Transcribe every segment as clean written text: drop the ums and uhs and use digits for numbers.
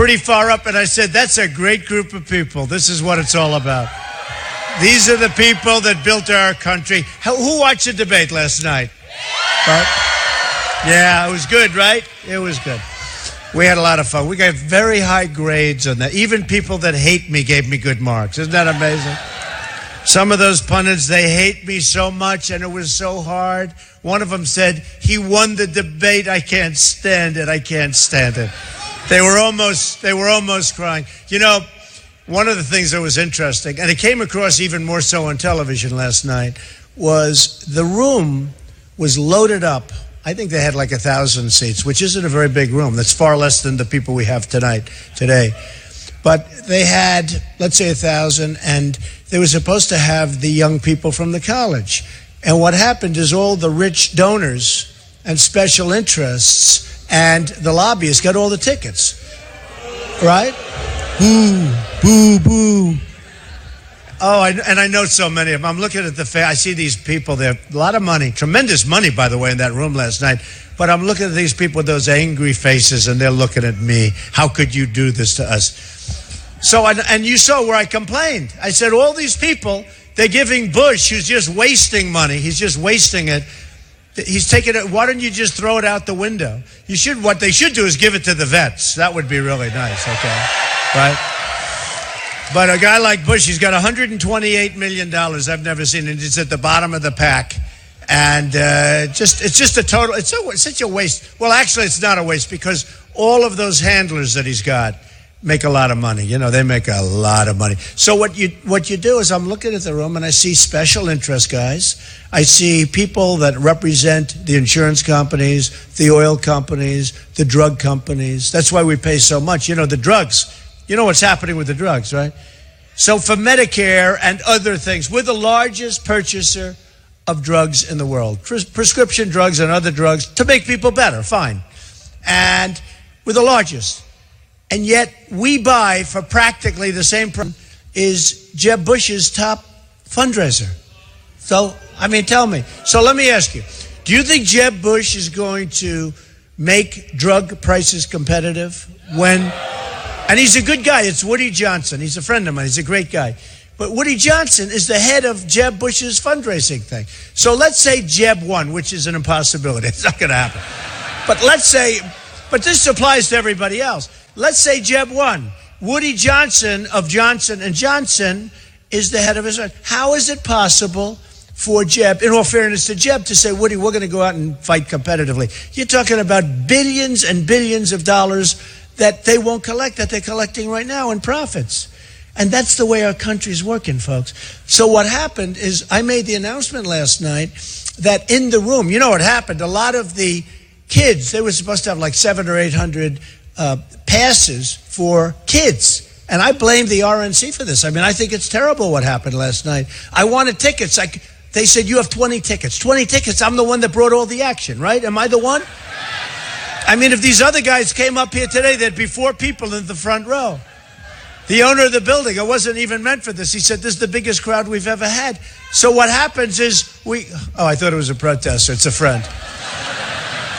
pretty far up, and I said, that's a great group of people. This is what it's all about. These are the people that built our country. Who watched the debate last night? Yeah, it was good, right? It was good. We had a lot of fun. We got very high grades on that. Even people that hate me gave me good marks. Isn't that amazing? Some of those pundits, they hate me so much, and it was so hard. One of them said, he won the debate. I can't stand it. I can't stand it. They were almost crying. You know, one of the things that was interesting, and it came across even more so on television last night, was the room was loaded up. I think they had like 1,000 seats, which isn't a very big room. That's far less than the people we have today. But they had, let's say 1,000, and they were supposed to have the young people from the college. And what happened is all the rich donors and special interests and the lobbyists got all the tickets. Right? Boo, boo, boo. Oh, and I know so many of them. I'm looking at I see these people there. A lot of money, tremendous money, by the way, in that room last night. But I'm looking at these people with those angry faces, and they're looking at me. How could you do this to us? So, and you saw where I complained. I said, all these people, they're giving Bush, who's just wasting money. He's just wasting it. He's taking it. Why don't you just throw it out the window? What they should do is give it to the vets. That would be really nice, okay? Right? But a guy like Bush, he's got $128 million. I've never seen it. It's at the bottom of the pack. And it's just a total, it's such a waste. Well, actually, it's not a waste because all of those handlers that he's got make a lot of money. You know, they make a lot of money. So what you do is I'm looking at the room and I see special interest guys. I see people that represent the insurance companies, the oil companies, the drug companies. That's why we pay so much. You know, the drugs. You know what's happening with the drugs, right? So for Medicare and other things, we're the largest purchaser of drugs in the world. Prescription drugs and other drugs to make people better, fine. And we're the largest. And yet we buy for practically the same price is Jeb Bush's top fundraiser. So, I mean, tell me. So let me ask you, do you think Jeb Bush is going to make drug prices competitive when... And he's a good guy. It's Woody Johnson. He's a friend of mine. He's a great guy. But Woody Johnson is the head of Jeb Bush's fundraising thing. So let's say Jeb won, which is an impossibility. It's not going to happen. But this applies to everybody else. Let's say Jeb won. Woody Johnson of Johnson & Johnson is the head of his... How is it possible for Jeb, in all fairness to Jeb, to say, Woody, we're going to go out and fight competitively? You're talking about billions and billions of dollars that they won't collect, that they're collecting right now in profits. And that's the way our country's working, folks. So what happened is I made the announcement last night that in the room, you know what happened? A lot of the kids, they were supposed to have like 700 or 800 passes for kids. And I blame the RNC for this. I mean, I think it's terrible what happened last night. I wanted tickets. They said, you have 20 tickets. 20 tickets, I'm the one that brought all the action, right? Am I the one? I mean, if these other guys came up here today, there'd be 4 people in the front row. The owner of the building, it wasn't even meant for this. He said, this is the biggest crowd we've ever had. So what happens is I thought it was a protester. It's a friend.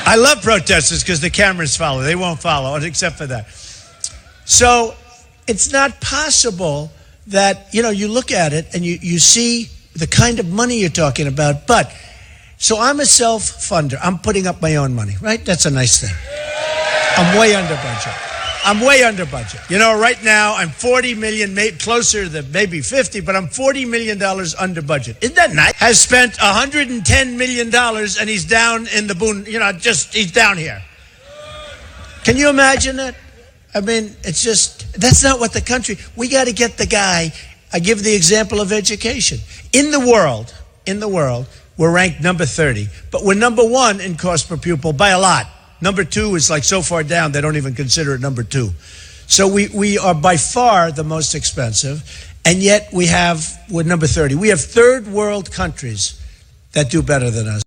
I love protesters because the cameras follow. They won't follow, except for that. So it's not possible that, you know, you look at it and you see the kind of money you're talking about, but... So I'm a self-funder. I'm putting up my own money, right? That's a nice thing. I'm way under budget. You know, right now I'm 40 million, closer to maybe 50, but I'm $40 million under budget. Isn't that nice? Has spent $110 million and he's down in the he's down here. Can you imagine that? I mean, that's not what the country, we got to get the guy. I give the example of education. In the world, we're ranked number 30, but we're number 1 in cost per pupil by a lot. Number 2 is like so far down, they don't even consider it number 2. So we are by far the most expensive, and yet we're number 30. We have third world countries that do better than us.